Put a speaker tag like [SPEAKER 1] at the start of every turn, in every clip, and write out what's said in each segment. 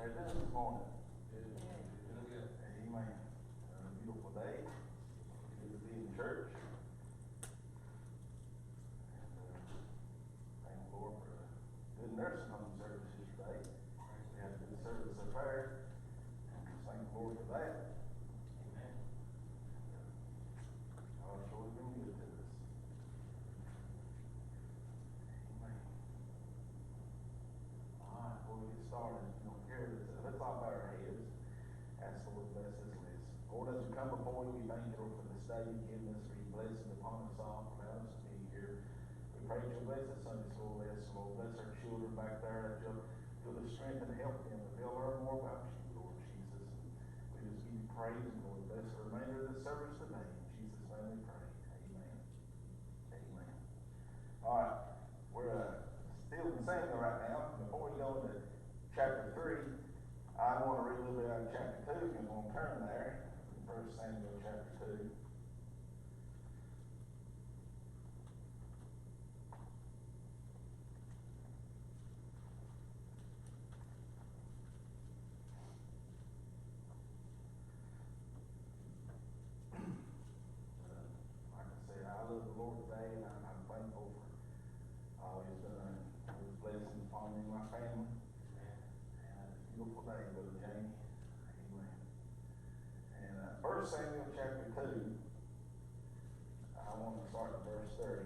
[SPEAKER 1] How you doing this morning?
[SPEAKER 2] Good.
[SPEAKER 1] Amen. A beautiful day. Good to be in church. And thank the Lord for a good nursing home service yesterday. We had a good service up there. And just thank the Lord for that.
[SPEAKER 2] Amen.
[SPEAKER 1] God sure has been good to us. Amen. All right, before we get started, let's all bow our heads. Ask the Lord to bless this list. Lord, as we come before you, we thank you, Lord, for this day you've given us, for your blessing upon us all, for allowing us to be here. We pray that you'll bless the Sunday school lesson, Lord. Bless our children back there, that you'll strength and help them, that they'll learn more about you, Lord Jesus. We just give you praise, and Lord, bless the remainder of the service today. In Jesus' name we pray. Amen. Amen. All right, we're still in Samuel right now. Before we go into chapter 3, I want to read a little bit out of chapter 2, if you want to turn there. 1 Samuel chapter 2. Like I said, I love the Lord today, and I'm thankful for all He's done. His blessings upon me and my family. And it's a beautiful day, Brother Jamie. Amen. And 1 Samuel chapter 2, I want to start at verse 30.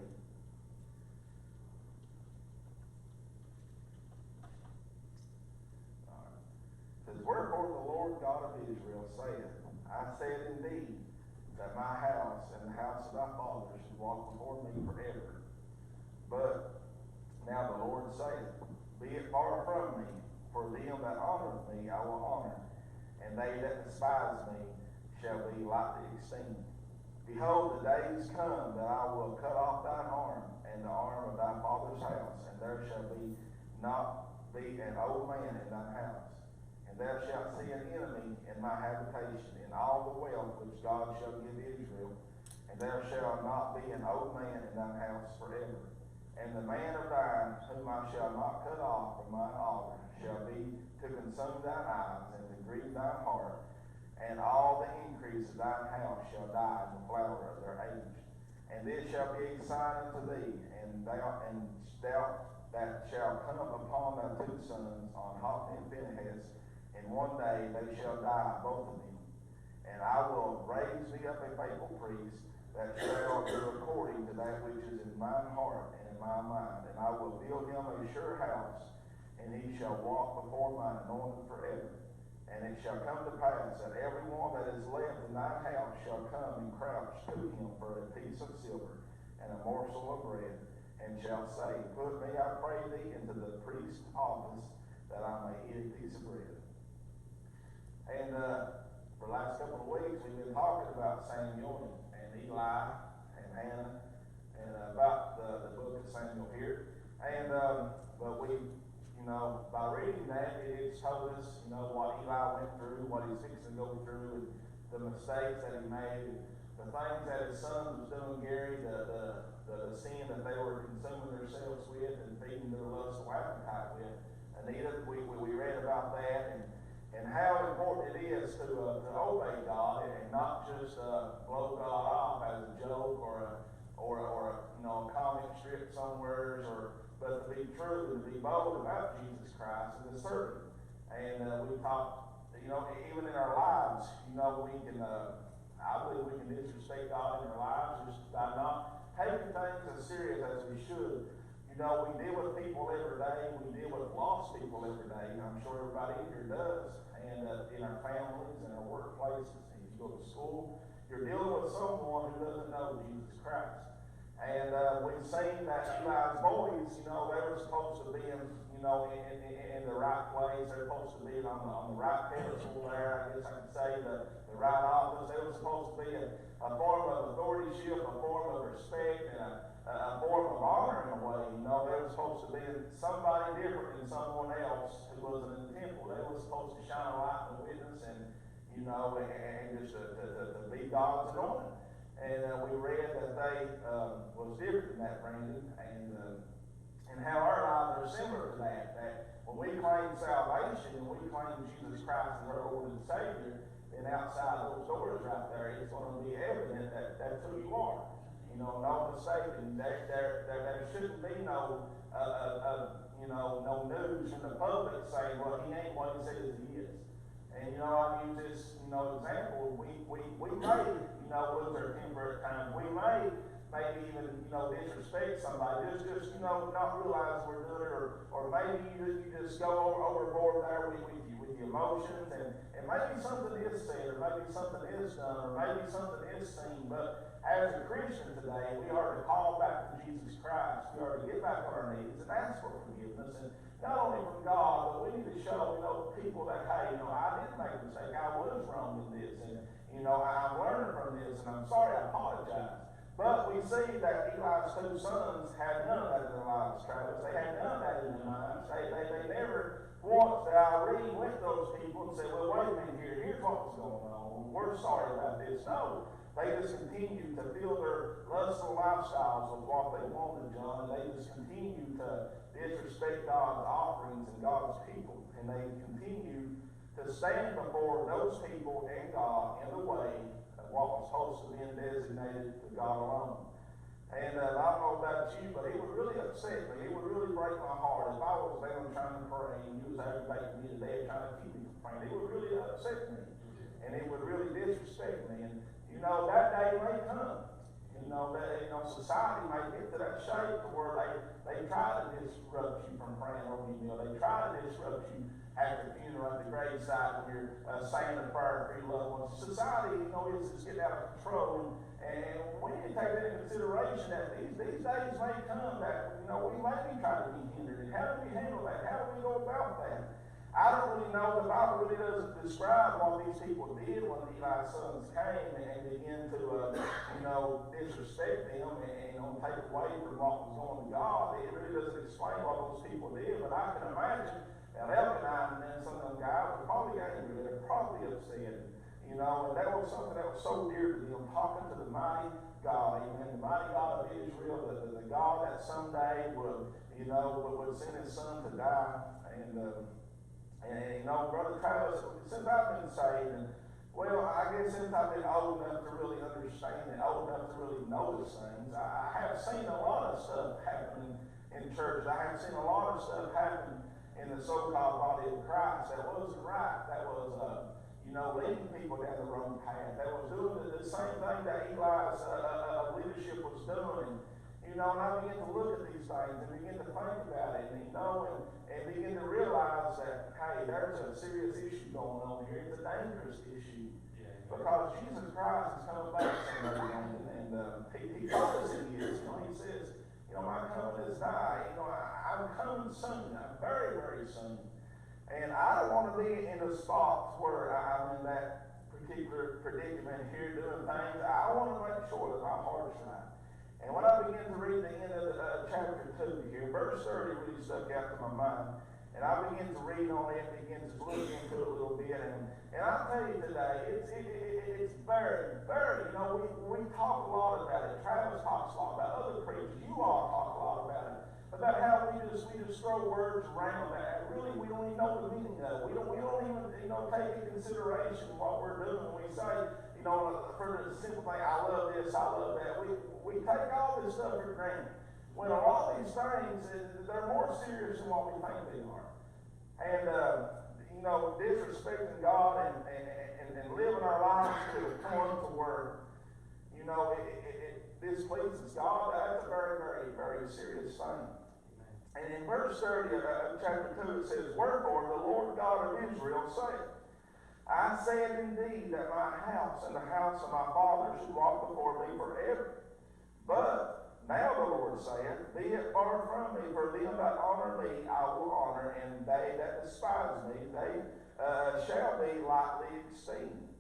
[SPEAKER 1] It says, Wherefore the Lord God of Israel saith, I said indeed, that my house and the house of thy father should walk before me forever. But now the Lord saith, Be it far from me, for them that honor me I will honor, and they that despise me shall be lightly esteemed. Behold, the days come that I will cut off thine arm, and the arm of thy father's house, and there shall not be an old man in thine house. And thou shalt see an enemy in my habitation, in all the wealth which God shall give Israel, and there shall not be an old man in thine house forever. And the man of thine, whom I shall not cut off from mine altar, shall be to consume thine eyes, and to grieve thine heart, and all the increase of thine house shall die in the flower of their age. And this shall be a sign unto thee, and thou that shall come upon thy two sons, on Hophni and Phinehas, and one day they shall die, both of them. And I will raise thee up a faithful priest, that shall do according to that which is in mine heart and in my mind. And I will build him a sure house, and he shall walk before mine anointed forever. And it shall come to pass that every one that is left in thine house shall come and crouch to him for a piece of silver and a morsel of bread, and shall say, Put me, I pray thee, into the priest's office, that I may eat a piece of bread. And for the last couple of weeks, we've been talking about Samuel and Eli and Hannah, and about the book of Samuel here. And but we, by reading that, it's told us, what Eli went through, what he's fixing to go through, and the mistakes that he made, and the things that his son was doing, Gary, the sin that they were consuming themselves with and feeding their lustful appetite with. Anita, we read about that, and how important it is to obey God and not just blow God off as a joke or a comic strip somewhere, but to be true and to be bold about Jesus Christ and to serve Him. And we talk, even in our lives, we can, I believe we can disrespect God in our lives just by not taking things as serious as we should. We deal with people every day. We deal with lost people every day. I'm sure everybody in here does. And in our families, in our workplaces, and if you go to school, you're dealing with someone who doesn't know Jesus Christ. And we've seen that Eli's boys, they were supposed to be in the right place. They're supposed to be on the right pedestal there. I guess I could say the right office. They were supposed to be a form of authorship, a form of respect, and a form of honor in a way. They were supposed to be somebody different than someone else who was in the temple. They were supposed to shine a light and witness, and just to be God's anointed. And we read that they was different than that, Brandon, and how our lives are similar to that. That when we claim salvation and we claim Jesus Christ as our Lord and Savior, then outside those doors right there, it's going to be evident that that's who you are. You know, no mistaking. There shouldn't be no news from the public saying, well, he ain't what he says he is. And, I use this, example. We may, lose our temper at times. We may maybe even, disrespect somebody. Just not realize we're doing it. Or maybe you just go overboard there with your emotions. And maybe something is said, or maybe something is done, or maybe something is seen. But as a Christian today, we are to call back to Jesus Christ. We are to get back on our knees and ask for forgiveness. And not only from God, but we need to show, people that, hey, I did make a mistake. I was wrong in this. And, I'm learning from this, and I'm sorry, I apologize. But we see that Eli's two sons had none of that in their lives, Travis. They had none of that in their minds. They never once, that I really went to those people and said, well, wait a minute here. Here's what's going on. We're sorry about this. No. They just continued to fill their lustful lifestyles with what they wanted, John. And they just continued to disrespect God's offerings and God's people. And they continued to stand before those people and God in the way of what was supposed to be designated to God alone. And I don't know about you, but it would really upset me. It would really break my heart if I was down trying to pray and you was aggravating me today trying to keep me from praying. It would really upset me. And it would really disrespect me. And that day may come. Society may get to that shape to where they try to disrupt you from praying over your meal. They try to disrupt you at the funeral, at the graveside, when you're saying a prayer for your loved ones. Society, is just getting out of control. And we need to take that into consideration that these days may come that, we may be trying to be hindered. And how do we handle that? How do we go about that? I don't really know. The Bible really doesn't describe what these people did when Eli's sons came and began to, disrespect them and take away from what was going to God. It really doesn't explain what those people did, but I can imagine that Elkanah and then some of them guys were probably angry. They were probably upset. And that was something that was so dear to them, talking to the mighty God, amen, the mighty God of Israel, the God that someday would send his son to die. And Brother Travis, since I've been saved, and I guess since I've been old enough to really understand and old enough to really notice things, I have seen a lot of stuff happen in churches. I have seen a lot of stuff happen in the so-called body of Christ that wasn't right. That was, leading people down the wrong path. That was doing the same thing that Eli's leadership was doing. And I began to look at these things and begin to think about it, and begin to realize that, hey, there's a serious issue going on here. It's a dangerous issue. Yeah. Because Jesus Christ is coming back someday, and he told us he is. He says, my coming is nigh. I'm coming soon. I'm very, very soon. And I don't want to be in the spots where I'm in that particular predicament here doing things. I want to make sure that my heart is right. And when I began to read the end of chapter 2 here, verse 30 really stuck out to my mind. And I began to read on it, began to look into it a little bit. And I tell you today, it's very, very, we talk a lot about it. Travis talks a lot about it. Other preachers, you all talk a lot about it. About how we just throw words around that. Really, we don't even know the meaning of it. We don't even, take into consideration what we're doing when we say, for the simple thing, I love this, I love that. We take all this stuff for granted. When a lot of these things, they're more serious than what we think they are. And, disrespecting God and living our lives to the point to where, it displeases God, that's a very, very, very serious thing. And in verse 30 of chapter 2 it says, wherefore the Lord God of Israel saith, I said indeed that my house and the house of my father should walk before me forever. But now the Lord saith, be it far from me, for them that honor me I will honor, and they that despise me, they shall be lightly esteemed.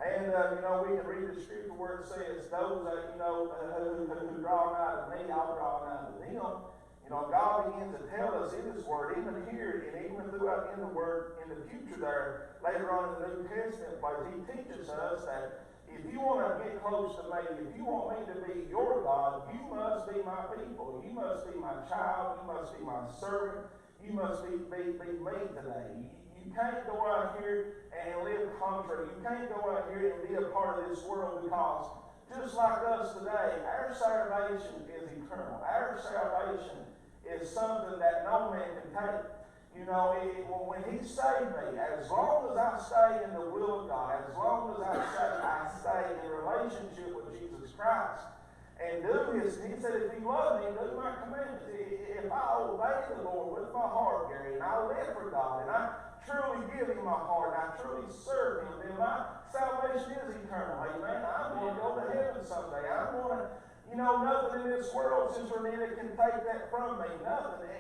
[SPEAKER 1] And, we can read the scripture where it says, those that, who draw nigh to me, I'll draw nigh to them. God begins to tell us in His Word, even here, and even throughout in the Word, in the future there, later on in the New Testament place, He teaches us that if you want to get close to me, if you want me to be your God, you must be my people. You must be my child. You must be my servant. you must be me today. You can't go out here and live contrary. You can't go out here and be a part of this world, because just like us today, our salvation is eternal. Our salvation is something that no man can take. You know, when He saved me, as long as I stay in the will of God, as long as I stay in relationship with Jesus Christ, and do His, He said, if you love me, do my commandments. If I obey the Lord with my heart, Gary, and I live for God, and I truly give Him my heart, and I truly serve Him, then my salvation is eternal. Amen. I'm going to go to heaven someday. I'm going to, nothing in this world, Sister Anita, can take that from me. Nothing.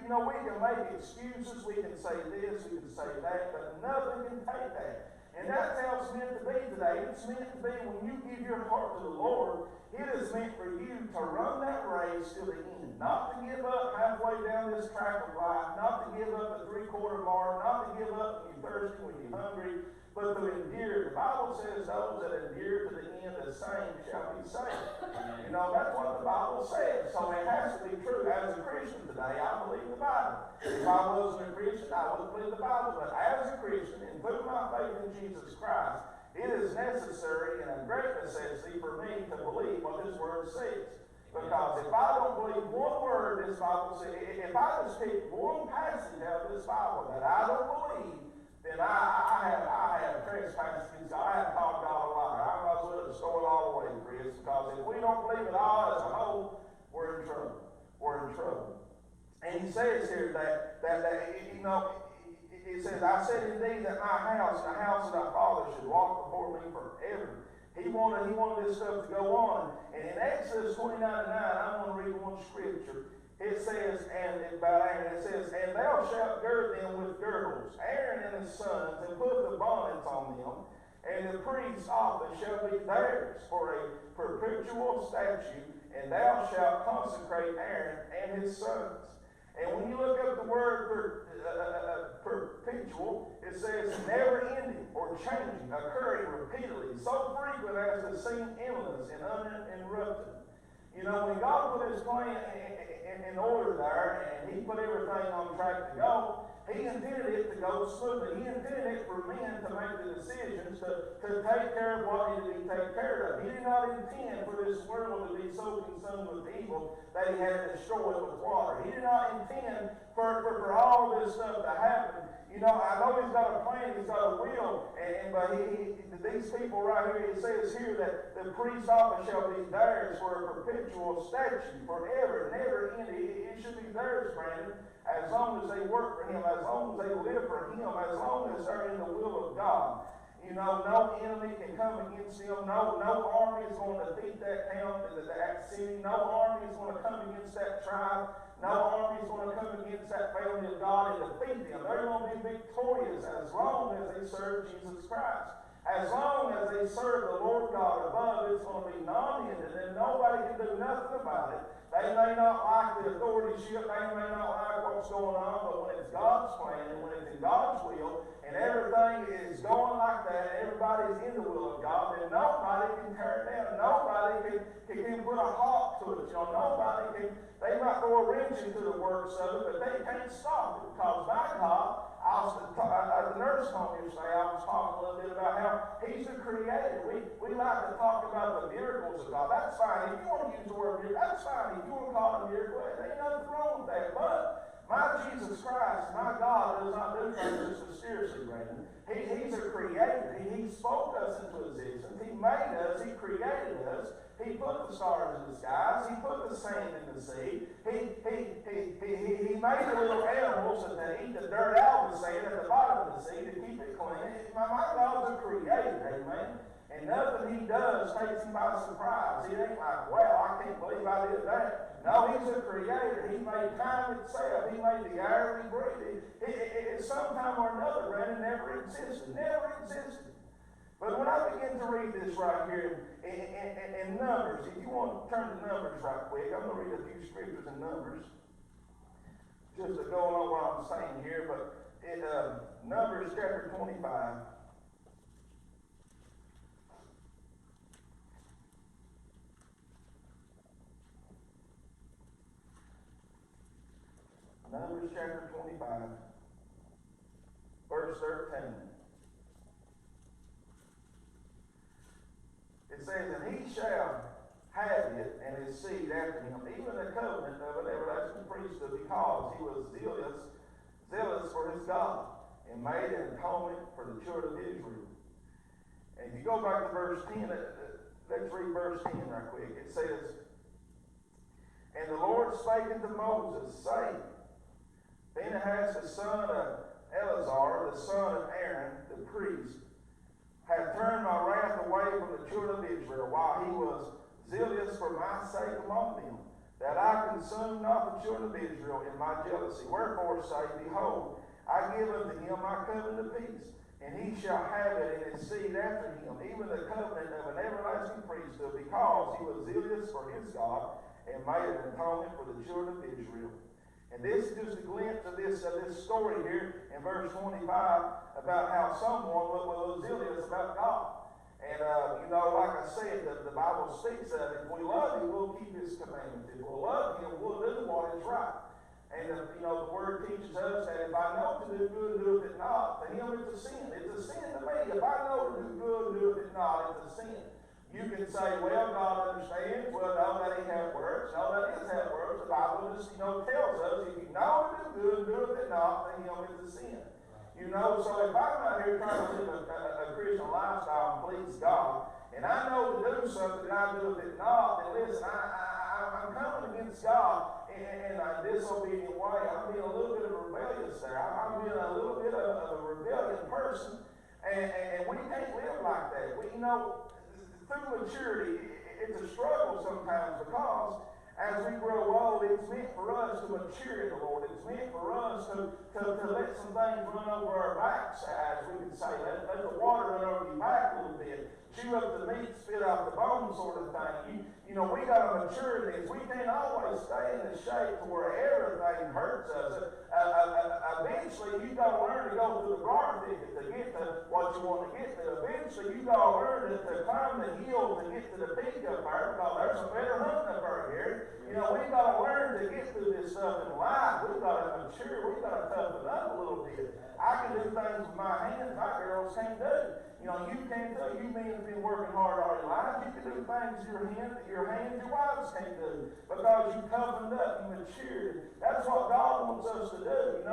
[SPEAKER 1] We can make excuses, we can say this, we can say that, but nothing can take that. And that's how it's meant to be today. It's meant to be when you give your heart to the Lord, it is meant for you to run that race to the end. Not to give up halfway down this track of life, not to give up at 3/4 mark, not to give up when you're thirsty, when you're hungry, but to endure. The Bible says those that endure to the end, the same shall be saved. That's what the Bible says. So it has to be true. As a Christian today, I believe the Bible. If I wasn't a Christian, I wouldn't believe the Bible. But as a Christian, and through my faith in Jesus Christ, it is necessary and a great necessity for me to believe what this Word says. Because if I don't believe one word this Bible says, if I just pick one passage out of this Bible that I don't believe, then I have trespassed against God. I have called God a liar. I might as well just throw it all away, Chris, because if we don't believe it all as a whole, we're in trouble. We're in trouble. And He says here that He says, I said indeed that my house and the house of thy father should walk before me forever. He wanted this stuff to go on. And in Exodus 29:9, I'm going to read one scripture. It says, about Aaron, it says, and thou shalt gird them with girdles, Aaron and his sons, and put the bonnets on them, and the priest's office shall be theirs for a perpetual statute, and thou shalt consecrate Aaron and his sons. And when you look up the word perpetual, it says never ending or changing, occurring repeatedly, so frequent as to seem endless and uninterrupted. When God put His plan in order there, and He put everything on track to go, He intended it to go smoothly. He intended it for men to make the decisions to take care of what needed to be taken care of. He did not intend for this world to be so consumed with evil that He had to destroy it with water. He did not intend for all this stuff to happen. I know He's got a plan, He's got a will, but these people right here, it says here that the priest's office shall be theirs for a perpetual statute, forever, never ending. It should be theirs, Brandon, as long as they work for Him, as long as they live for Him, as long as they're in the will of God. No enemy can come against them. No army is going to defeat that town, that city. No army is going to come against that tribe. No army is going to come against that family of God and defeat them. They're going to be victorious as long as they serve Jesus Christ. As long as they serve the Lord God above, it's going to be non-ended, and nobody can do nothing about it. They may not like the authorship, they may not like what's going on, but when it's God's plan and when it's in God's will, and everything is going like that, and everybody's in the will of God, then nobody can tear it down. Nobody can put a halt to it. Nobody can, they might throw a wrench into the works of it, but they can't stop it, because by God, at the nurse home yesterday, I was talking a little bit about how He's the Creator. We like to talk about the miracles of God. That's fine. If you want to use the word miracle, that's fine. If you want to call it a miracle, there ain't nothing wrong with that. But my Jesus Christ, my God, does not do things just mysteriously, Brandon. He's a Creator. He spoke us into existence. He made us. He created us. He put the stars in the skies. He put the sand in the sea. He made the little animals and they eat the dirt out of the sand at the bottom of the sea to keep it clean. My God's a Creator, amen. And nothing He does takes Him by surprise. It ain't like, well, I can't believe I did that. No, He's a Creator. He made time itself. He made the air we breathe. It sometime or another, Brandon, never existed. Never existed. But when I begin to read this right here in Numbers, if you want to turn to Numbers right quick, I'm going to read a few scriptures in Numbers, just to go along what I'm saying here. But in Numbers chapter 25, Numbers chapter 25, verse 13. It says, and he shall have it and his seed after him, even the covenant of an everlasting priesthood, because he was zealous for his God, and made an atonement for the children of Israel. And if you go back to verse 10, let's read verse 10 right quick. It says, and the Lord spake unto Moses, saying, Phinehas the son of Eleazar, the son of Aaron, the priest, hath turned my wrath away from the children of Israel, while he was zealous for my sake among them, that I consume not the children of Israel in my jealousy. Wherefore say, behold, I give unto him my covenant of peace, and he shall have it in his seed after him, even the covenant of an everlasting priesthood, because he was zealous for his God, and made an atonement for the children of Israel. And this is just a glimpse of this story here in verse 25 about how someone was zealous about God. And, like I said, the Bible speaks of it. If we love him, we'll keep his commandments. If we love him, we'll do what is right. And, the Word teaches us that if I know to do good and do it not, to him it's a sin. It's a sin to me. If I know to do good and do it not, it's a sin. You can say, well, God understands. Well, no, that ain't how it works. No, that is how it works. The Bible just, tells us if you know to do good and do it not, to him it's a sin. So if I'm out here trying to live a Christian lifestyle and please God, and I know to do something and I do it not, then listen, I'm coming against God in a disobedient way. I'm being a little bit of a rebellious there. I'm being a little bit of a rebellious person, and we can't live like that. Through maturity, it's a struggle sometimes, because as we grow old, it's meant for us to mature in the Lord. It's meant for us to let some things run over our backs, as we can say. Let the water run over your back a little bit. Chew up the meat, spit out the bones, sort of thing. We got to mature in this. We can't always stay in the shape to where everything hurts us. Eventually, you got to learn to go through the briar thicket to get to what you want to get to. Eventually, you got to learn to climb the hill to get to the peak up there, because there's some better hunting up there here. We got to learn to get through this stuff in life. We've got to mature. We've got to toughen up a little bit. I can do things with my hands my girls can't do. You can't do. You men have been working hard all your life. You can do things your hands, your wives can't do, because you toughened up, you matured. That's what God wants us to do.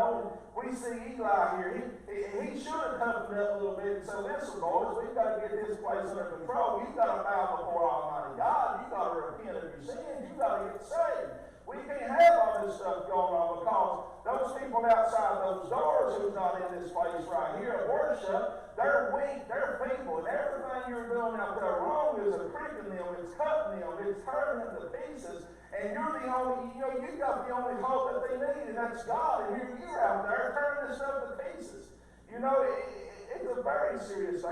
[SPEAKER 1] We see Eli here. He should have toughened up a little bit and said, listen, boys, we've got to get this place under control. You've got to bow before Almighty God. You've got to repent of your sins. You've got to get saved. We can't have all this stuff going on, because those people outside those doors who's not in this place right here at worship, they're weak, they're feeble, and everything you're doing out there wrong is pricking them, it's cutting them, it's turning them to pieces, and you're the only, you got the only hope that they need, and that's God, and you're out there turning this stuff to pieces. It's a very serious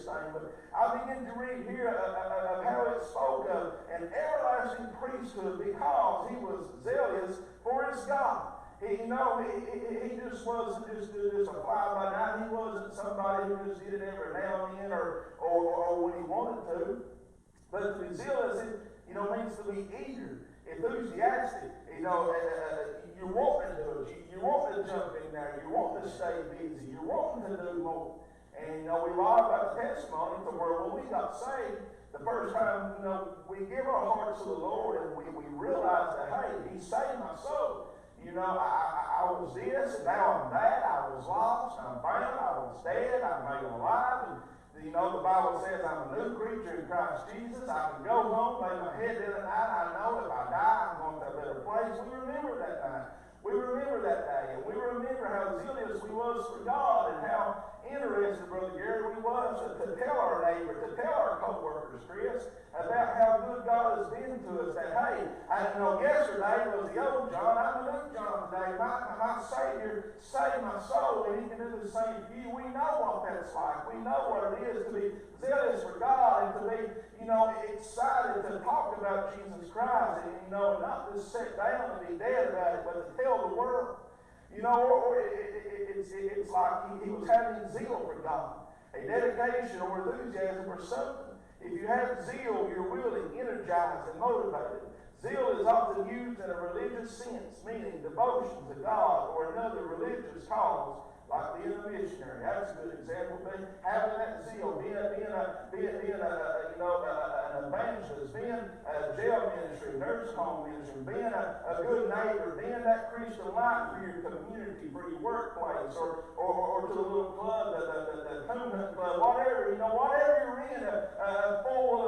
[SPEAKER 1] thing, but I begin to read here of how it spoke of an everlasting priesthood, because he was zealous for his God. He just wasn't just a fly-by-night. He wasn't somebody who just did it every now and then or when he wanted to. But to be zealous, means to be eager, enthusiastic. You're wanting to do it. You want to jump in there. You want to stay busy. You're wanting to do more. And, we lie about the testimony to where when we got saved, the first time, we give our hearts to the Lord, and we realize that, hey, he saved my soul. I was this, and now I'm that. I was lost, I'm found, I was dead, I'm made alive. And, the Bible says I'm a new creature in Christ Jesus. I can go home, lay my head in at night. I know if I die, I'm going to a better place. We remember that night. We remember that day. And we remember how zealous we was for God, and how interested, Brother Gary, we was to tell our neighbor, to tell our co-workers, Chris, about how good God has been to us. That, hey, yesterday was the old John, I'm the new John today. My Savior saved my soul, and he can do the same for you. We know what that's like. We know what it is to be zealous for God, and to be, excited to talk about Jesus Christ, and, not just sit down and be dead about it, but to tell the world. It's like he was having zeal for God, a dedication or enthusiasm for something. If you have zeal, you're willing, energized, and motivated. Zeal is often used in a religious sense, meaning devotion to God or another religious cause, like being a missionary. That's a good example. Having that zeal, being an evangelist, being a jail ministry, nurse home ministry, being a good neighbor, being that Christian light for your community, for your workplace, or to the little club, the coon hunt club, whatever, whatever you're in, a full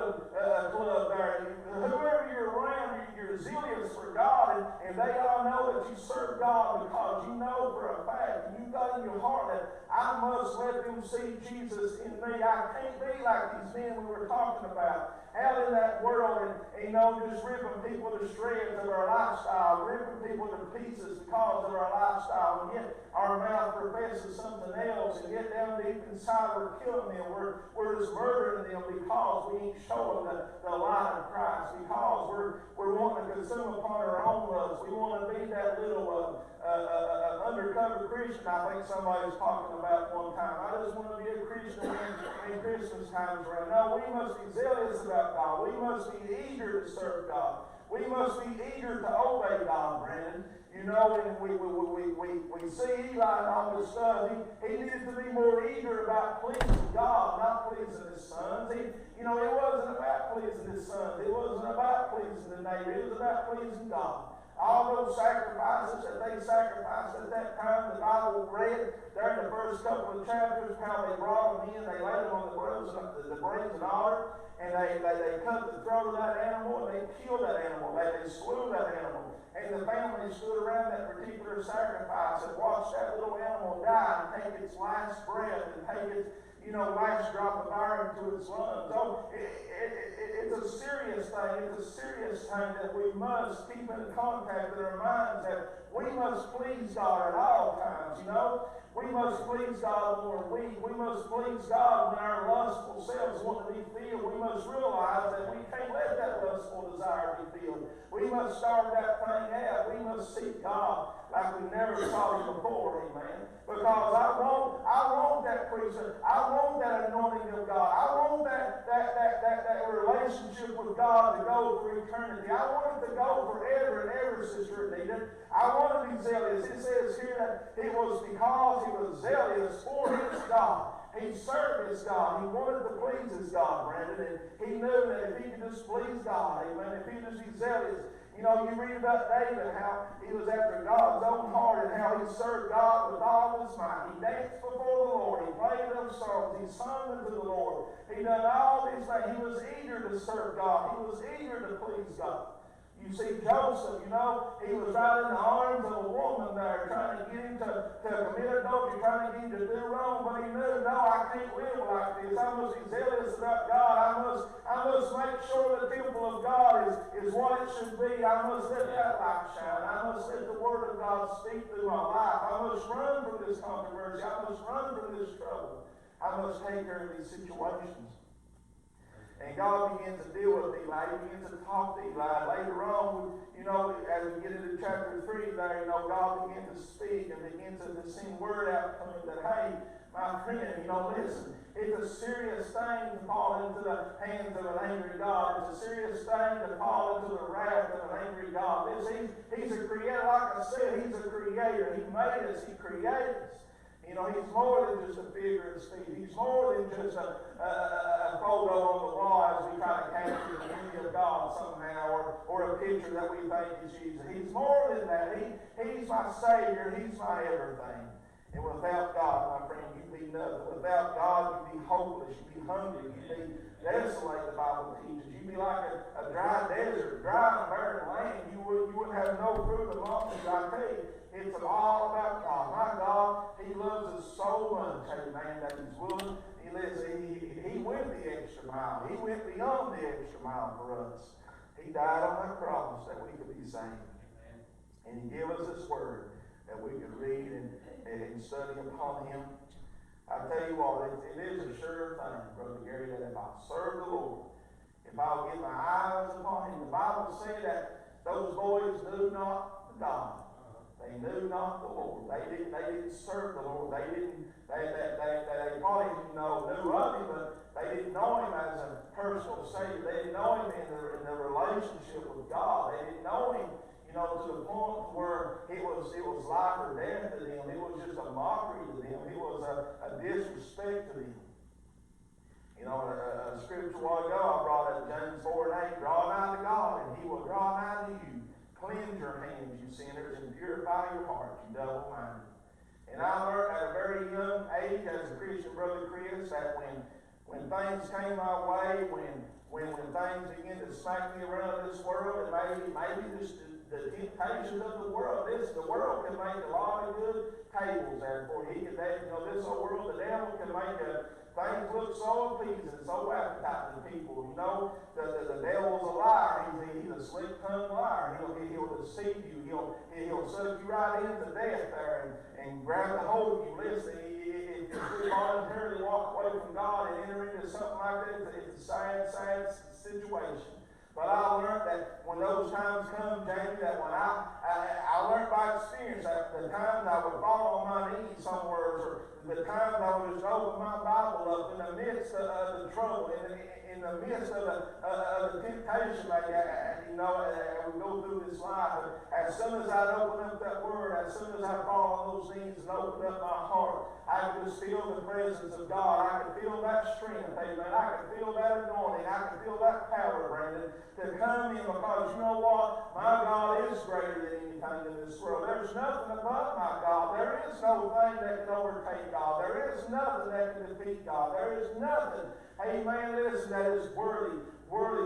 [SPEAKER 1] club there, whoever you're around, you're zealous for God, and they all know that you serve God because you know for a fact, you got in your heart that I must let them see Jesus in me. I can't be like these men we were talking about out in that world and just ripping people to shreds of our lifestyle, ripping people to pieces because of our lifestyle, and yet our mouth professes something else, and yet down deep inside we're killing them, we're just murdering them because we ain't showing the light of Christ, because we're wanting to consume upon our own lusts. We want to be that little undercover Christian I think somebody was talking about one time. I just want to be a Christian in Christmas times right now. We must be zealous about God. We must be eager to serve God. We must be eager to obey God, Brandon. And we see Eli and all this stuff. He needed to be more eager about pleasing God, not pleasing his sons. It wasn't about pleasing his sons. It wasn't about pleasing the neighbor. It was about pleasing God. All those sacrifices that they sacrificed at that time, the Bible read there in the first couple of chapters, how they brought them in, they laid them on the brazen altar, and they cut the throat of that animal, and they killed that animal, they slew that animal. And the family stood around that particular sacrifice and watched that little animal die and take its last breath and take its last drop of iron to its lungs. So it's a serious thing. It's a serious thing that we must keep in contact with our minds, that we must please God at all times, We must please God when we're weak. We must please God when our lustful selves want to be filled. We must realize that we can't let that lustful desire be filled. We must starve that thing out. We must seek God like we never saw him before, amen. Because I want that priesthood. I want that anointing of God. I want that relationship with God to go for eternity. I want it to go forever and ever, Sister Anita. I want to be zealous. It says here that it was because he was zealous for his God. He served his God. He wanted to please his God, Brandon. And he knew that if he could just please God, amen, if he could just be zealous. You read about David, how he was after God's own heart and how he served God with all his might. He danced before the Lord. He played those songs. He sung unto the Lord. He done all these things. He was eager to serve God. He was eager to please God. You see, Joseph, he was right in the arms of a woman there trying to get him to commit adultery, trying to get him to do wrong, but he knew, no, I can't live like this. I must be zealous about God. I must make sure the temple of God is what it should be. I must let that light shine. I must let the word of God speak through my life. I must run from this controversy. I must run from this trouble. I must take care of these situations. And God began to deal with Eli. He began to talk to Eli. Later on, as we get into chapter 3 there, God began to speak and began to send word out to him that, hey, my friend, listen, it's a serious thing to fall into the hands of an angry God. It's a serious thing to fall into the wrath of an angry God. He's a creator, like I said, he's a creator. He made us. He created us. He's more than just a figure of speech. He's more than just a photo on the wall as we try to capture the beauty of God somehow, or a picture that we think is Jesus. He's more than that. He's my Savior. He's my everything. And without God, my friend, you'd be nothing. Without God, you'd be hopeless. You'd be hungry. You'd be desolate, the Bible teaches. You'd be like a dry desert, dry and barren land. You wouldn't have no fruit among you. I tell you, it's all about God. My God, he loves us so much, amen, that he's willing. He went the extra mile. He went beyond the extra mile for us. He died on the cross that we could be saved. And he gave us this word that we could read and study upon him. I tell you what, it is a sure thing, Brother Gary, that if I serve the Lord, if I'll get my eyes upon him, the Bible said that those boys knew not God. They They knew not the Lord. They didn't serve the Lord. They probably, knew of Him, but they didn't know Him as a personal Savior. They didn't know Him in their relationship with God. They didn't know Him, to the point where it was life or death to them. It was just a mockery to them. It was a disrespect to them. A scripture a while ago, I brought up James 4:8, draw nigh to God, and He will draw nigh to you. Cleanse your hands, you sinners, and purify your hearts, you double-minded. And I learned at a very young age, as a Christian, Brother Chris, that when things came my way, when things began to smack me around this world, and maybe just the temptations of the world, the world can make a lot of good tables there for you. This whole world, the devil can make things look so appeasing, so appetizing to people. The devil's a liar. He's a slick-tongued liar. He'll deceive you. He'll suck you right into death there and grab the hold of you. Listen, if you voluntarily walk away from God and enter into something like that, it's a sad situation. But I learned that when those times come, Jamie, that when I learned by experience that the times I would fall on my knees somewhere, or the times I would just open my Bible up in the midst of the trouble, in the midst of the temptation, we go through this life. As soon as I'd open up that Word, as soon as I'd fall on those knees and open up my heart, I could just feel the presence of God. I could feel that strength, amen. I could feel that anointing. I could feel that power, Brandon, to come in, because you know what? My God is greater than anything in this world. There's nothing above my God. There is no thing that can overtake God. There is nothing that can defeat God. There is nothing, amen, listen, that is worthy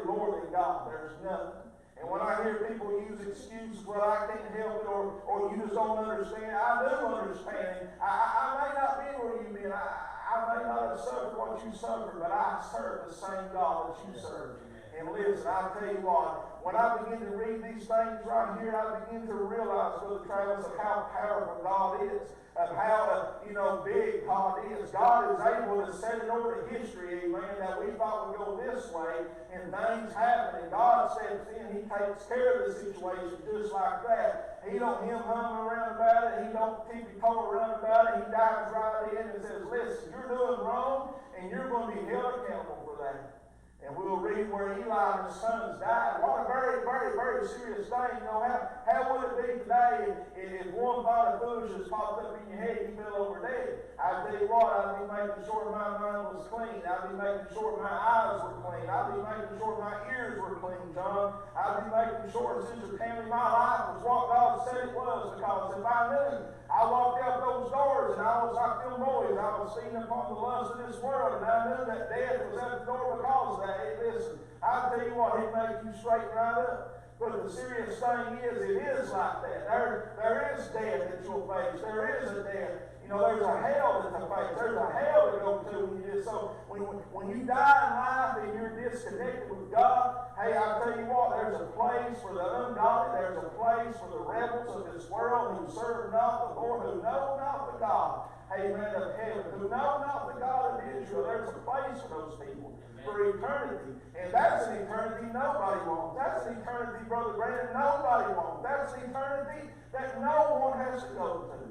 [SPEAKER 1] more than God. There's nothing. And when I hear people use excuses, well, I can't help it, or you just don't understand, I do understand. I may not be where you've been. I may not have suffered what you suffered, but I serve the same God that you serve. And listen, I'll tell you what, when I begin to read these things right here, I begin to realize, Brother Travis, of how powerful God is, of how, big God is. God is able to set it over to history, amen, that we thought would go this way, and things happen, and God steps in. He takes care of the situation just like that. He don't hum around about it. He don't tippy-toe around about it. He dives right in and says, listen, you're doing wrong, and you're going to be held accountable for that. And we'll read where Eli and his sons died. What a very, very, very serious thing. How would it be today if one thought of foolishness popped up in your head and you fell over dead? I tell you what, I'd be making sure my mind was clean. I'd be making sure my eyes were clean. I'd be making sure my ears were clean, John. I'd be making sure, Sister Tammy, my life was what God said it was. Because if I knew, I walked out those doors and I was like them boys. I was feeding upon the lust of this world, and I knew that death was at the door because of that. Hey, listen, I'll tell you what, He'll make you straighten right up. But the serious thing is, it is like that. There is death that you'll face. There is a death. There's a hell to face. There's a hell to go to when you do so. When you die in life and you're disconnected with God, hey, I'll tell you what, there's a place for the ungodly. There's a place for the rebels of this world who serve not the Lord, who know not the God, amen, of heaven, who know not the God of Israel. There's a place for those people for eternity. And that's an eternity nobody wants. That's an eternity, Brother Brandon, nobody wants. That's an eternity that no one has to go to.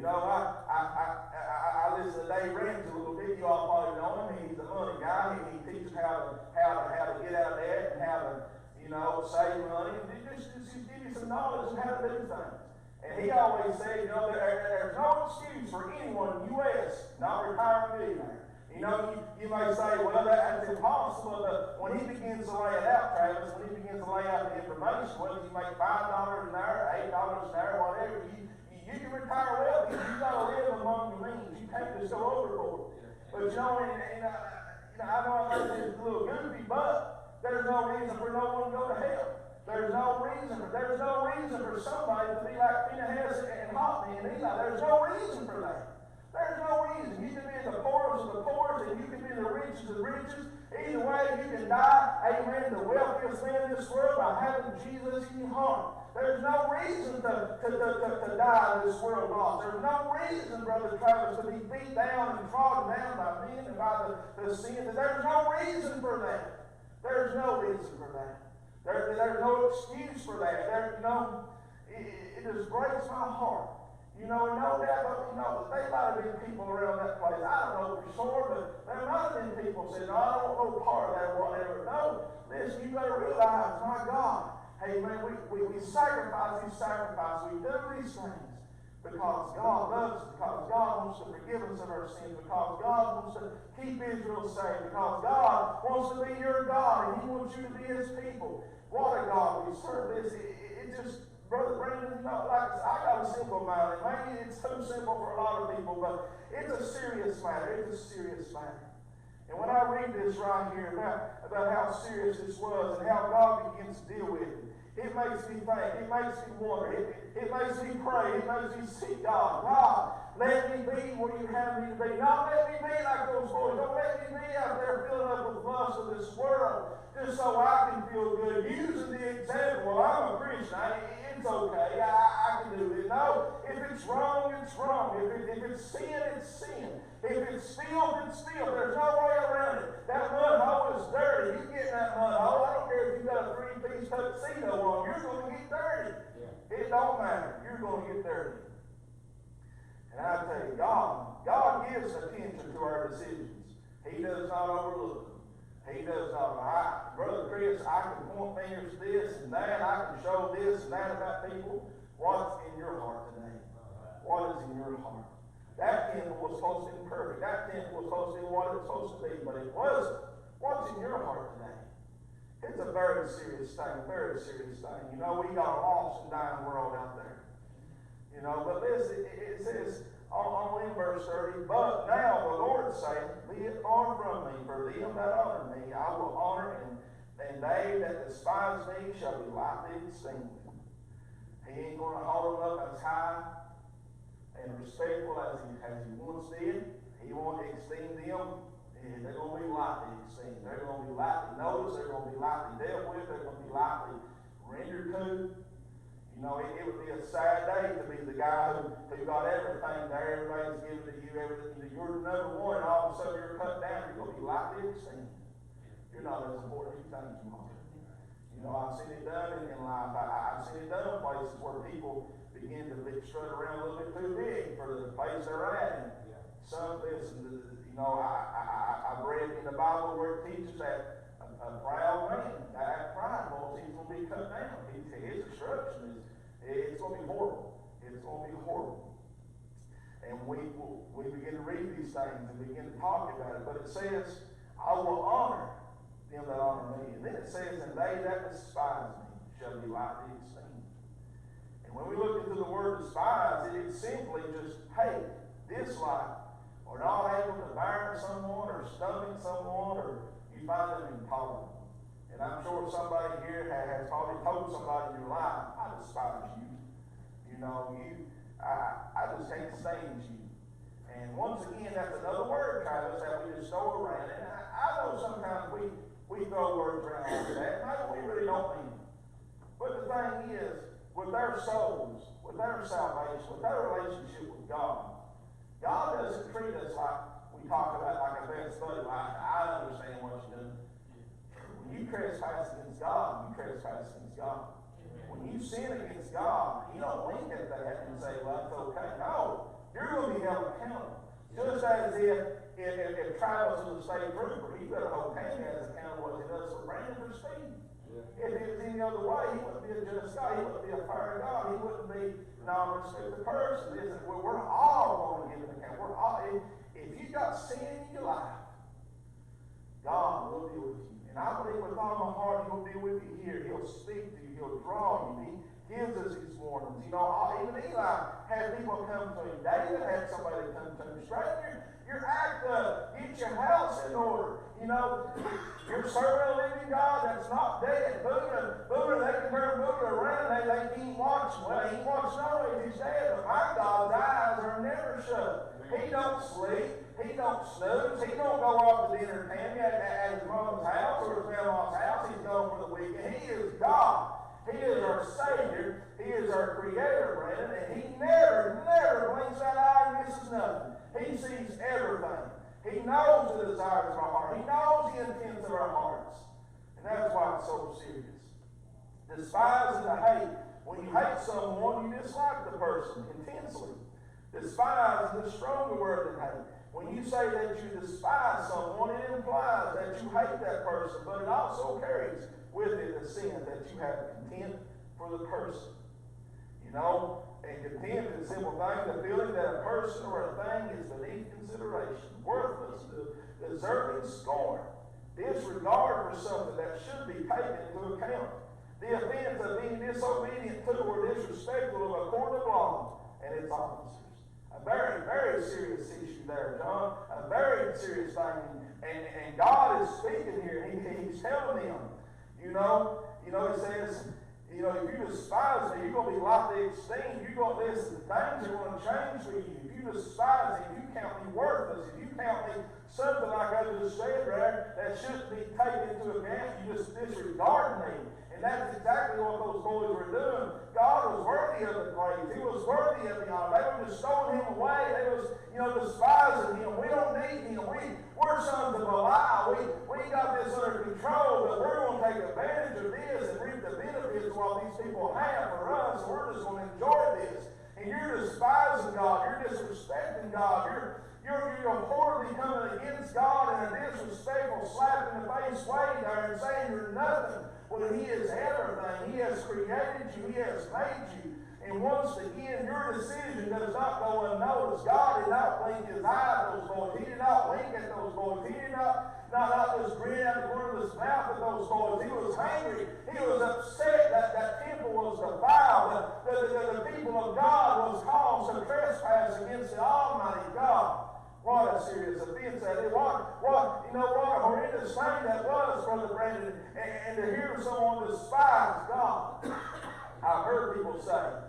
[SPEAKER 1] I listen to Dave Ramsey a little bit. You all probably know him. He's a money guy. He teaches how to get out of debt and how to save money. And just give you some knowledge on how to do things. And he always said, there's no excuse for anyone in the U.S. not retiring millionaire. You may say, well, that's impossible. But when he begins to lay it out, Travis, when he begins to lay out the information, whether you make $5 an hour, $8 an hour, whatever, you can retire well because you got to live among the means. You can't just go overboard. But I know I think it's a little goofy, but there's no reason for no one to go to hell. There's no reason for somebody to be like Phinehas and Hophni and Eli. There's no reason for that. There's no reason. You can be in the poorest of the poorest, and you can be in the richest of the richest. Either way, you can die, amen, the wealthiest man in this world by having Jesus in your heart. There's no reason to die in this world lost. There's no reason, Brother Travis, to be beat down and trodden down by men and by the sin. There's no reason for that. There's no reason for that. There's no excuse for that. it just breaks my heart. You know, and no doubt, you know, there might have been people around that place. I don't know for sure, but there might have been people saying, no, I don't want no part of that or whatever. No, listen, you better realize, my God, hey man, we sacrifice these sacrifices. We do these things because God loves us, because God wants to forgive us of our sins, because God wants to keep Israel safe, because God wants to be your God, and He wants you to be His people. What a God we serve. It just, Brother Brandon, you know, like I got a simple mind, and maybe it's too simple for a lot of people, but it's a serious matter. It's a serious matter. And when I read this right here about how serious this was and how God begins to deal with it, it makes me think, it makes me wonder, it makes me pray, it makes me seek God. God, let me be where you have me to be. Not let me be like those boys. Don't let me be out there filling up with lust of this world just so I can feel good. Using the example, well, I'm a Christian. It's okay. I can do it. No, if it's wrong, it's wrong. If it's sin, it's sin. If it's filth, it's filth. There's no way around it. That mud hole is dirty. You get in that mud hole. I don't care if you've got a three-piece tuxedo on. You're going to get dirty. Yeah. It don't matter. You're going to get dirty. And I tell you, God gives attention to our decisions. He does not overlook them. He does not. Brother Chris, I can point fingers to this and that. I can show this and that about people. What's in your heart today? What is in your heart? That temple was supposed to be perfect. That temple was supposed to be what it was supposed to be, but it wasn't. What's in your heart today? It's a very serious thing, very serious thing. You know, we got a lost and dying world out there. You know, but listen, it says in verse 30, but now the Lord saith, be it far from me, for them that honor me I will honor, and they that despise me shall be lightly esteemed. He ain't going to hold them up as high and respectful as he once did. He won't esteem them, and they're going to be lightly esteemed. They're going to be lightly noticed. They're going to be lightly dealt with. They're going to be lightly rendered to. You know, it would be a sad day to be the guy who got everything there. Everybody's giving to you. You're the number one, and all of a sudden you're cut down. You're going to be lightly esteemed. You're not as important as you think you are. You know, I've seen it done in life. I've seen it done in places where people begin to strut around a little bit too big for the place they're at. And some, listen, you know, I've read in the Bible where it teaches that a proud man, that pride, well, he's going to be cut down. His destruction it's going to be horrible. It's going to be horrible. And we begin to read these things and begin to talk about it. But it says, I will honor them that honor me. And then it says, and they that despise me shall be lightly esteemed. And when we look into the word despise, it is simply just hate, dislike, or not able to bear someone, or stomach someone, or you find them intolerant. And I'm sure somebody here has probably told somebody in your life, I despise you. You know, I just can't stand you. And once again, that's another word, Travis, that we just throw around. And I know sometimes we throw words around like that. Maybe we really don't mean it. But the thing is, with their souls, with their salvation, with their relationship with God, God doesn't treat us like we talk about like a best buddy. Like, I understand what you're doing. When you trespass against God, you trespass against God. When you sin against God, you don't wink at that and say, well, it's okay. No, you're going to be held accountable. Just as if Travis was a state trooper, he better hold him as accountable as he does for Brandon for speed. Yeah. If it was any other way, he wouldn't be a just God. He wouldn't be a fair God. He wouldn't be a non-respected person. Listen, we're all going to give an account. If you got sin in your life, God will deal with you. And I believe with all my heart, He'll deal with you here. He'll speak to you. He'll draw you. He gives us His warnings. You know, even Eli had people come to him. David had somebody come to him. Straighten your act up. Get your house in order. You know, you're serving a living God that's not dead. Buddha, they can turn Buddha around. They keep watching. Well, he watched always. He's dead. But my God's eyes are never shut. He don't sleep. He don't snooze. He don't go off to dinner Tammy at his mom's house or his grandma's house. He's going for the weekend. He is God. He is our Savior. He is our Creator, Brandon. And He never blinks that eye and misses nothing. He sees everything. He knows the desires of our heart. He knows the intents of our hearts. And that's why it's so serious. Despise and hate When you hate someone, you dislike the person intensely. Despise is a stronger word than hate. When you say that you despise someone, it implies that you hate that person, but it also carries with it the sin that you have contempt for the person. You know, and contempt is a simple thing, the feeling that a person or a thing is beneath consideration, worthless, deserving scorn, disregard for something that should be taken into account, the offense of being disobedient to or disrespectful of a court of law and its officers. A very, very serious issue there, John. A very serious thing. And God is speaking here. He's telling them, he says, if you despise me, you're going to be lightly esteemed. You're going to listen. Things are going to change for you. If you despise me, if you count me worthless, if you count me something like I just said there that shouldn't be taken into account, you just disregard me. And that's exactly what those boys were doing. God was worthy of the praise. He was worthy of the honor. They were just throwing him away. They was, despising him. We don't need him. We're sons of Belial. We got this under control, but we're going to take advantage of this and reap the benefits of what these people have for us. So we're just going to enjoy this. And you're despising God. You're disrespecting God. You're horribly coming against God in a disrespectful, slap in the face way there and saying you're nothing. When He is everything. He has created you. He has made you. And once again, your decision does not go unnoticed. God did not blink His eye at those boys. He did not wink at those boys. He did not just grin out the corner of His mouth at those boys. He was angry. He was upset that that temple was defiled. The people of God was caused to trespass against the Almighty God. What a serious offense that is. What a horrendous thing that was, Brother Brandon. And to hear someone despise God. I've heard people say,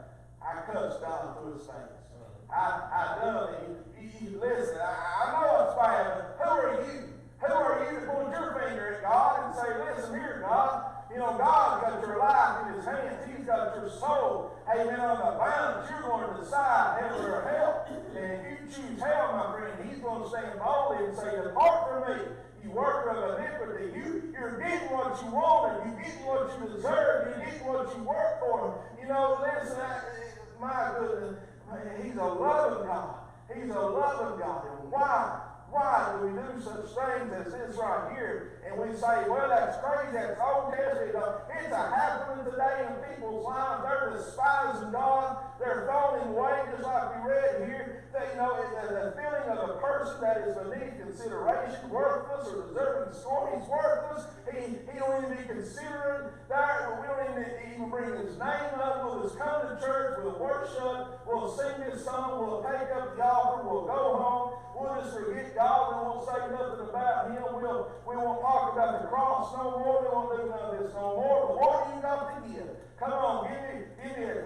[SPEAKER 1] I cussed God through His face. I done it. Listen, I know it's bad, but who are you? Who are you to point your finger at God and say, listen here, God. God's got your life in His hands. He's got your soul. Amen. On the balance, you're going to decide heaven or hell. And if you choose hell, my friend, He's going to stand boldly and say, depart from me, you worker of iniquity. You're getting what you wanted. You're getting what you deserve. You're getting what you work for. Listen, my goodness, He's a loving God. He's a loving God. And why do we do such things as this right here? And we say, well, that's crazy, that's Old Testament. It's a happening today in people's lives. They're despising God. They're throwing Him away, just like we read here. The feeling of a person that is beneath consideration, worthless or deserving scorn. He's worthless. He don't even be considered there. We don't even bring His name up. We'll just come to church. We'll worship. We'll sing this song. We'll take up the offering. We'll go home. We'll just forget God. We won't say nothing about Him. We won't talk about the cross no more. We won't do none of this no more. But what do you got to give? Come on, give me a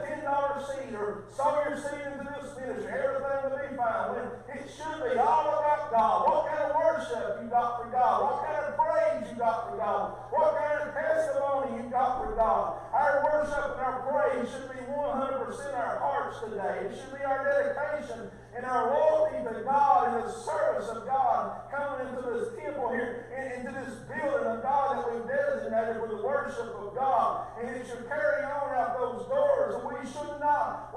[SPEAKER 1] $10 seed or sow your seed into this ministry. Everything will be fine. When it should be all about God. What kind of worship you got for God? What kind of praise you got for God? What kind of testimony you got for God? Our worship and our praise should be 100% our hearts today. It should be our dedication and our loyalty to God and the service of God coming into this temple here, into this building of God that we've designated for the worship of God. And it should carry on out those doors. And we should not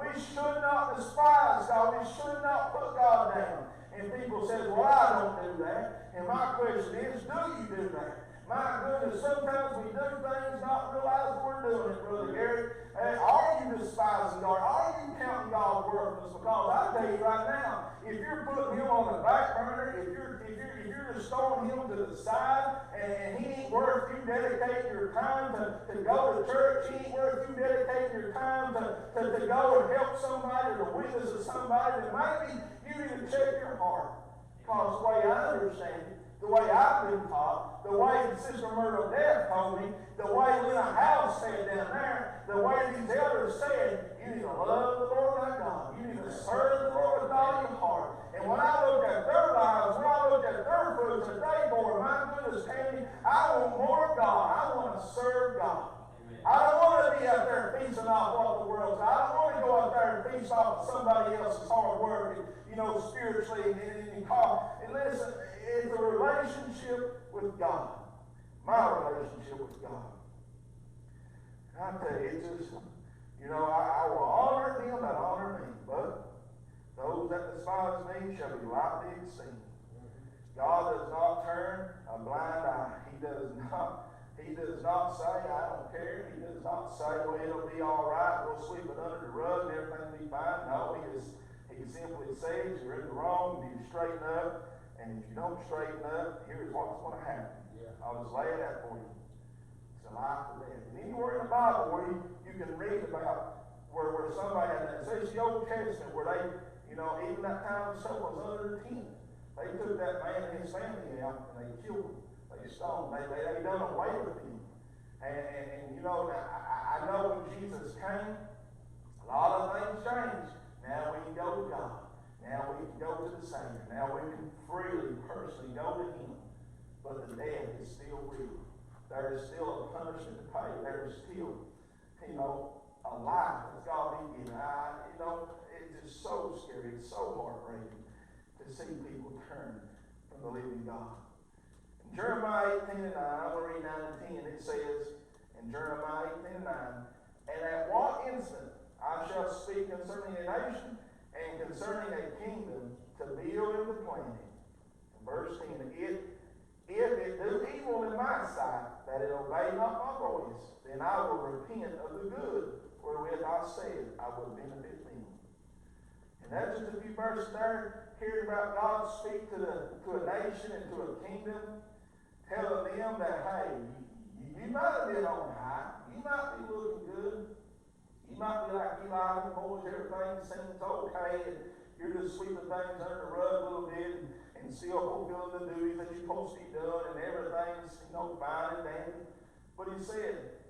[SPEAKER 1] despise God. We should not put God down. And people say, well, I don't do that. And my question is, do you do that? My goodness, sometimes we do things not realize we're doing it, Brother Gary. Are you despising God? Are you counting God worthless? Because I tell you right now, if you're putting Him on the back burner, if you're just throwing Him to the side, and He ain't worth you dedicating your time to go to church, He ain't worth you dedicating your time to go and help somebody or to witness to somebody, then maybe you need to check your heart. Because the way I understand it, the way I've been taught, the way Sister Myrtle Death told me, the way Lena House said down there, the way these elders said, you need to love the Lord thy God. You need to serve the Lord with all your heart. And when I look at their lives, when I look at their fruits that they bore, my goodness, Tammy, I want more of God. I want to serve God. I don't want to be out there feasting off what the world's. I don't want to go out there and feast off somebody else's hard work, and, spiritually and listen, it's a relationship with God. My relationship with God. I tell you, You know, I will honor them that honor me, but those that despise me shall be lightly esteemed. God does not turn a blind eye. He does not say, I don't care. He does not say, well, it'll be all right. We'll sweep it under the rug and everything will be fine. No, he simply says, you're in the wrong, you straighten up. And if you don't straighten up, here's what's going to happen. Yeah. I'll just lay it out for you. It's a life or death. And anywhere in the Bible where you can read about where somebody had that, say it's the Old Testament, where they, even that time of someone was under the tent. They took that man and his family out and they killed him. They stoned him. They done away with him. And I know when Jesus came, a lot of things changed. Now we can go to God. Now we can go to the Savior. Now we can freely, personally go to Him. But the death is still real. There is still a punishment to pay. There is still, a life that's God been given. It's just so scary. It's so heartbreaking to see people turn from the living God. In Jeremiah 18:9, I'm going to read 9 and 10. It says, in Jeremiah 18:9, and at what instant I shall speak concerning a nation and concerning a kingdom to build and to plant it. In verse 10, if it do evil in my sight, that it obey not my voice, then I will repent of the good wherewith I said I would benefit them. And that's just a few verses there, hearing about God speak to a nation and to a kingdom, telling them that, hey, you might have been on high, you might be looking good, you might be like Eli and the boys, everything seems okay, and you're just sweeping things under the rug a little bit and still fulfilling the duties that you're supposed to be doing, and everything's, fine and dandy. But he said,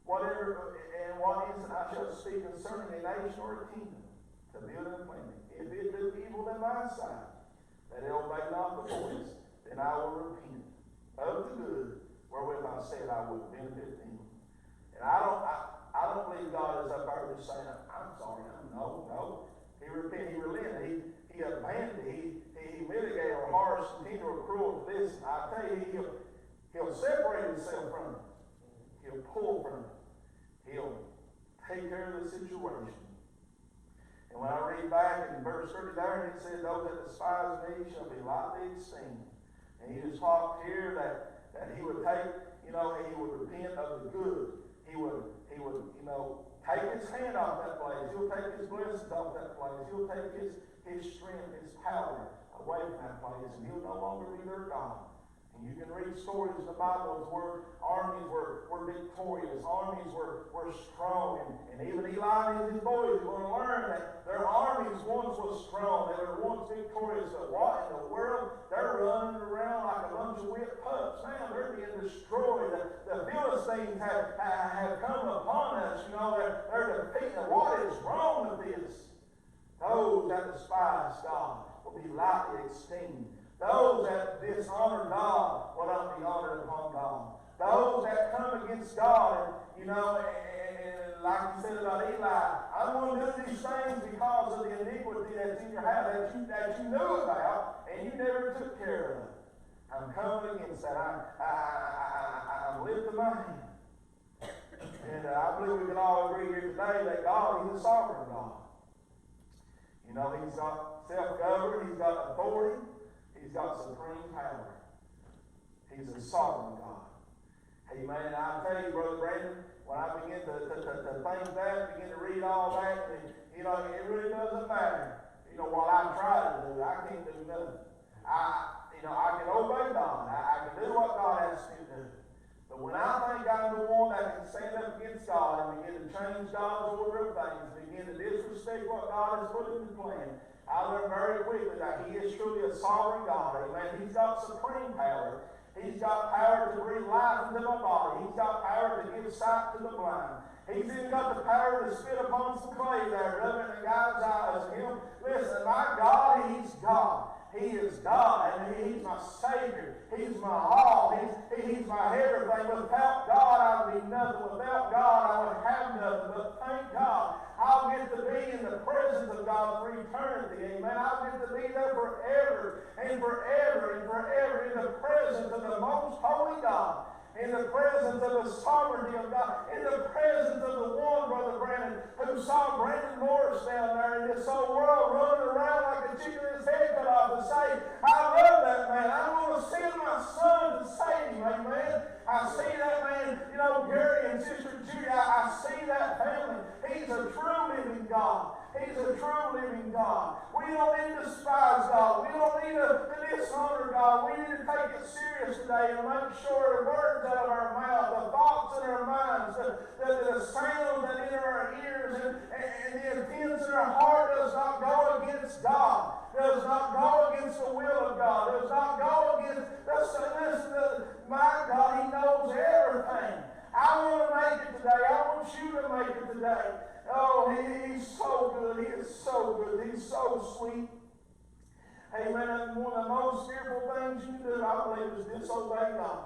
[SPEAKER 1] whatever, and what instant I shall speak concerning a nation or a kingdom to build and plant it. If it do evil in my sight, that it obey not the voice, then I will repent of the good wherewith I said I would benefit them. And I don't believe God is up there just saying, I'm sorry. No. He relented. He abandoned. He mitigated our harsh, continual cruel to this. I tell you, he'll separate himself from it. He'll pull from it. He'll take care of the situation. And when I read back in verse 30 there, it says, those that despise me shall be lightly esteemed. And he just talked here that he would take, he would repent of the good. He would, take his hand off that place. He'll take his blessings off that place. He'll take his strength, his power away from that place, and he'll no longer be their God. And you can read stories in the Bible where armies were victorious, armies were strong, and even Eli and his boys are going to learn that their armies once was strong, they were once victorious, but what in the world? They're running around like a bunch of whipped pups. Now they're being destroyed. The Philistines have come upon us. They're defeated. What is wrong with this? Those that despise God will be lightly esteemed. Those that dishonor God will not be honored upon God. Those that come against God, and like you said about Eli, I'm going to do these things because of the iniquity that's in your house that you knew about and you never took care of. I'm coming against that. I'm lifting my hand. And I believe we can all agree here today that God, He's a sovereign God. He's got self-governed, He's got authority, He's got supreme power. He's a sovereign God. Amen. I tell you, Brother Brandon, when I begin to think that, begin to read all that, and, it really doesn't matter. What I try to do, I can't do nothing. I can obey God. I can do what God asks me to do. But when I think I'm the one that can stand up against God and begin to change God's order of things, begin to disrespect what God has put into plan, I learned very quickly that He is truly a sovereign God. Amen. He's got supreme power. He's got power to breathe life into my body. He's got power to give sight to the blind. He's even got the power to spit upon some clay there, rubbing the guy's eyes. Listen, my God, He's God. He is God, and He's my Savior. He's my all. He's my everything. Without God, I would be nothing. Without God, I would have nothing. But thank God, I'll get to be in the presence of God for eternity. Amen. I'll get to be there forever and forever and forever in the presence of the most holy God. in the presence of the sovereignty of God, in the presence of the one, Brother Brandon, who saw Brandon Morris down there in this whole world running around like a chicken with his head cut off to say, I love that man. I want to send my son to save him. Amen. I see that man, Gary and Sister Judy. I see that family. He's a true living God. He's a true living God. We don't need to despise God. We don't need to dishonor God. We need to take it serious today and make sure the words out of our mouth, the thoughts in our minds, the sounds that enter our ears, and the intents in our heart does not go against God. Does not go against the will of God. Does not go against my God. He knows everything. I want to make it today. I want you to make it today. Oh, he's so good. He is so good. He's so sweet. Amen. And one of the most fearful things you can do, I believe, is disobey God.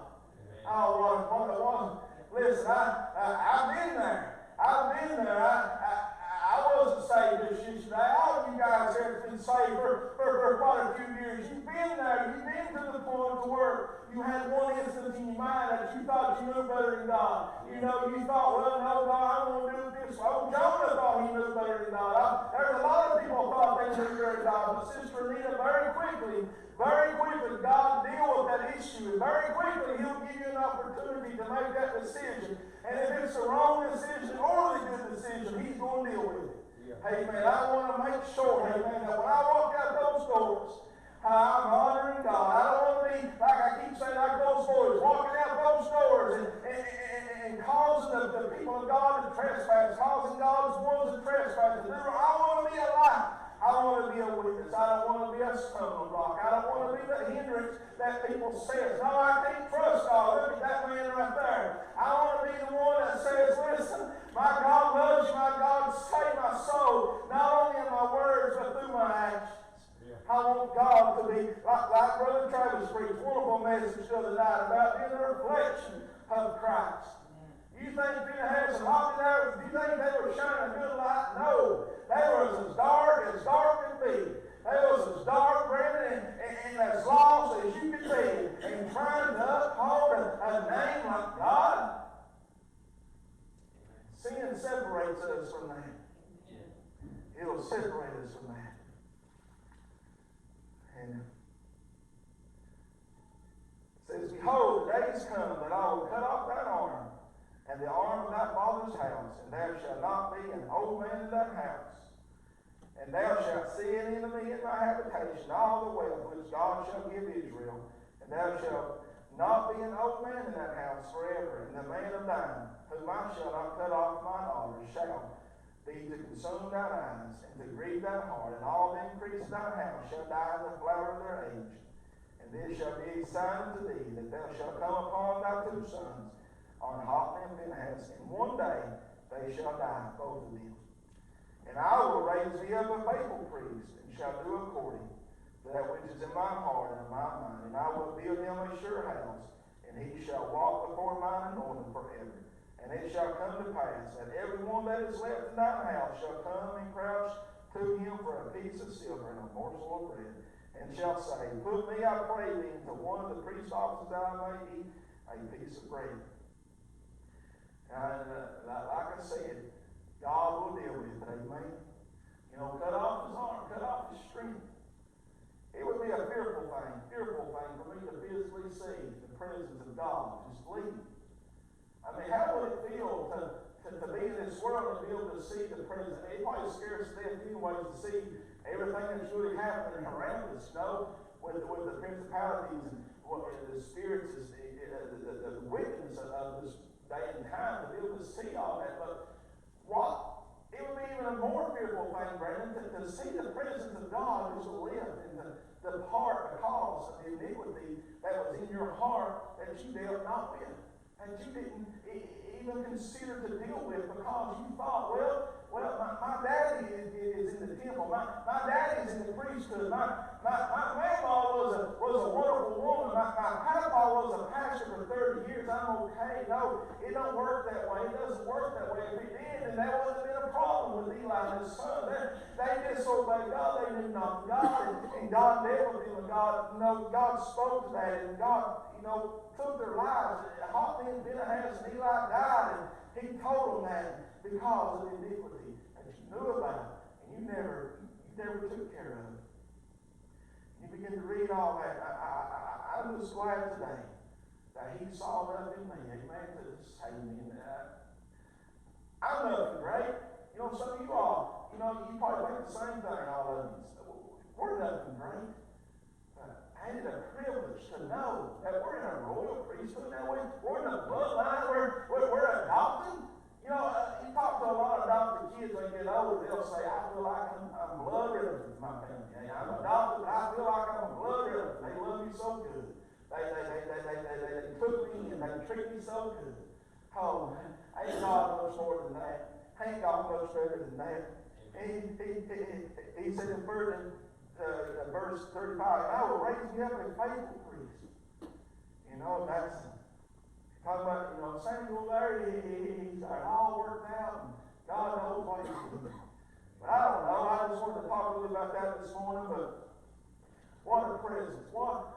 [SPEAKER 1] Oh, what it was. Listen, I've been there. I wasn't saved this yesterday. All of you guys have been saved for quite a few years. You've been there. You've been to the point to where you had one instance in your mind that you thought you knew better than God. You thought, well, no, God, I want to do it this way. Oh, Jonah thought he knew better than God. There's a lot of people thought they knew better than God. But Sister Anita, very quickly, God deal with that issue. Very quickly, He'll give you an opportunity to make that decision. And if it's the wrong decision or the good decision, He's going to deal with it. Yeah. Amen. I want to make sure, amen, that when I walk out those doors, I'm honoring God. I don't want to be, like I keep saying, like those boys, walking out those doors and causing the people of God to trespass, causing God's ones to trespass. I want to be a light. I want to be a witness. I don't want to be a stumbling block. I don't want to be the hindrance that people says, no, I can't trust God. Look at that man right there. I want to be the one that says, listen, my God loves you. My God saved my soul, not only in my words, but through my actions. Yeah. I want God to be, like Brother Travis preached, wonderful message the other night about being a reflection of Christ. You think Phinehas and Hophni there, you think they were shining a good light? No. They was as dark could be. They was as dark, Brandon, and as lost as you could be. And trying to uphold a name like God. Sin separates us from that. It'll separate us from that. And it says, behold, the days come that I will cut off thine arm, and the arm of thy father's house, and there shall not be an old man in that house. And thou shalt see an enemy in my habitation, all the wealth which God shall give Israel. And thou shalt not be an old man in that house forever. And the man of thine, whom I shall not cut off mine honor, shall be to consume thine eyes, and to grieve thine heart. And all the increase of thine house shall die in the flower of their age. And this shall be a sign unto thee, that thou shalt come upon thy two sons, on Hophni and Phinehas, and one day they shall die, both of them. And I will raise thee up a faithful priest, and shall do according to that which is in my heart and in my mind. And I will build him a sure house, and he shall walk before mine anointing forever. And it shall come to pass that every one that is left in thine house shall come and crouch to him for a piece of silver and a morsel of bread, and shall say, put me, I pray thee, into one of the priest's offices that I may eat a piece of bread. And like I said, God will deal with it, amen. Cut off his arm, cut off his strength. It would be a fearful thing for me to physically see the presence of God just leave. I mean, how would it feel to be in this world and be able to see the presence? It probably scares us to death anyways to see everything that's really happening around us, with the principalities and the spirits, the wickedness of this day and time, to be able to see all that. But it would be even a more fearful thing, Brandon, to see the presence of God who's lived and to depart because of the iniquity that was in your heart that you dealt not with, and you didn't even consider to deal with because you thought, well, my daddy is in the temple. beautiful. My daddy's in the priesthood. My grandma was a wonderful woman. My papa was a pastor for 30 years. I'm okay. No, it don't work that way. It doesn't work that way. If it did, then there wouldn't have been a problem with Eli and his son. They disobeyed God. They knew not God. And God dealt with them. And God spoke to that. And God, took their lives. Hophni and Phinehas and Eli died. And he told them that because of iniquity that you knew about and you never took care of. You begin to read all that. I'm just glad today that he saw enough in me. Amen. To save me. I'm nothing great. Some of you all, you probably think the same thing, all of you. We're nothing great. Ain't it a privilege to know that we're in a royal priesthood now? We're in a bloodline. We're adopted. You talk to a lot of adopted kids when they get older, they'll say, I feel like I'm blood relative with my family. I'm adopted, but I feel like I'm a blood relative. They love me so good. They took me and they treat me so good. Oh, ain't God much more than that? Ain't God much better than that? He said in verse 35, I will raise you up a faithful priest. That's talking about, Samuel there, he's got it all worked out, and God knows what he's doing. But I don't know, I just wanted to talk a little about that this morning, but what a presence, what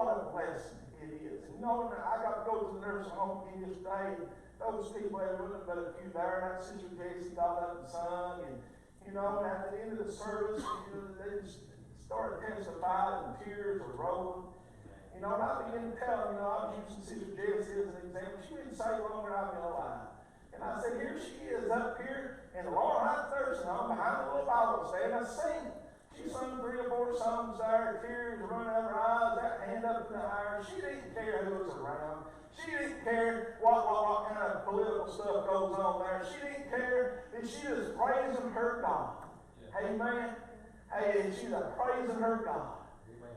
[SPEAKER 1] a blessing it is. And I got to go to the nursing home again yesterday, and those people, there wasn't but a few there, and that Sister Jessie got up and sung, and at the end of the service, they just started testifying, and tears were rolling. And I began to tell them, I was using Sister Jessie as an example. She didn't say longer than I've been alive. And I said, here she is up here in the Laurel Heights Nursing Home behind the little Bible stand. I sing. She sung 3 or 4 songs there, tears running out of her eyes, that hand up in the air. She didn't care who was around. She didn't care what kind of political stuff goes on there. She didn't care. And she was praising her God. Amen. Hey, and she's praising her God.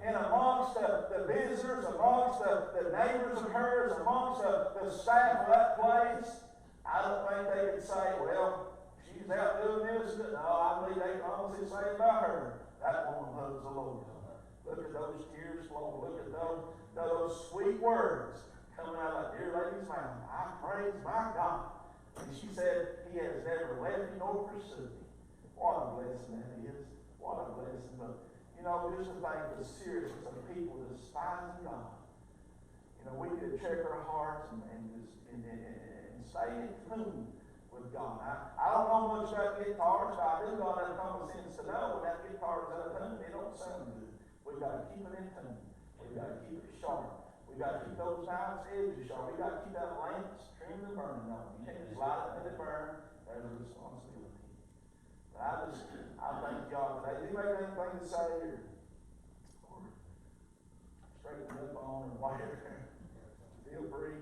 [SPEAKER 1] And amongst the visitors, amongst the neighbors of hers, amongst the staff of that place, I don't think they could say, well, she's out doing this. No, I believe they can honestly say about her, that woman loves the Lord. Look at those tears flowing. Look at those sweet words coming out of that dear lady's mouth. I praise my God. And she said, he has never left me nor pursued me. What a blessing that is. What a blessing. But, just to think the seriousness of people despising God. We need to check our hearts and stay in tune with God. I don't know much about guitars, but I do got that common sense to know when that guitar is out of tune, it don't sound good. We've got to keep it in tune. We've got to keep it sharp. We've got to keep those knives edges sharp. We've got to keep that lamp trimmed and burning on. You can't just light it and let it burn. There's a responsibility. But I thank God today. Do you make anything to say or straighten up on or whatever? Feel free.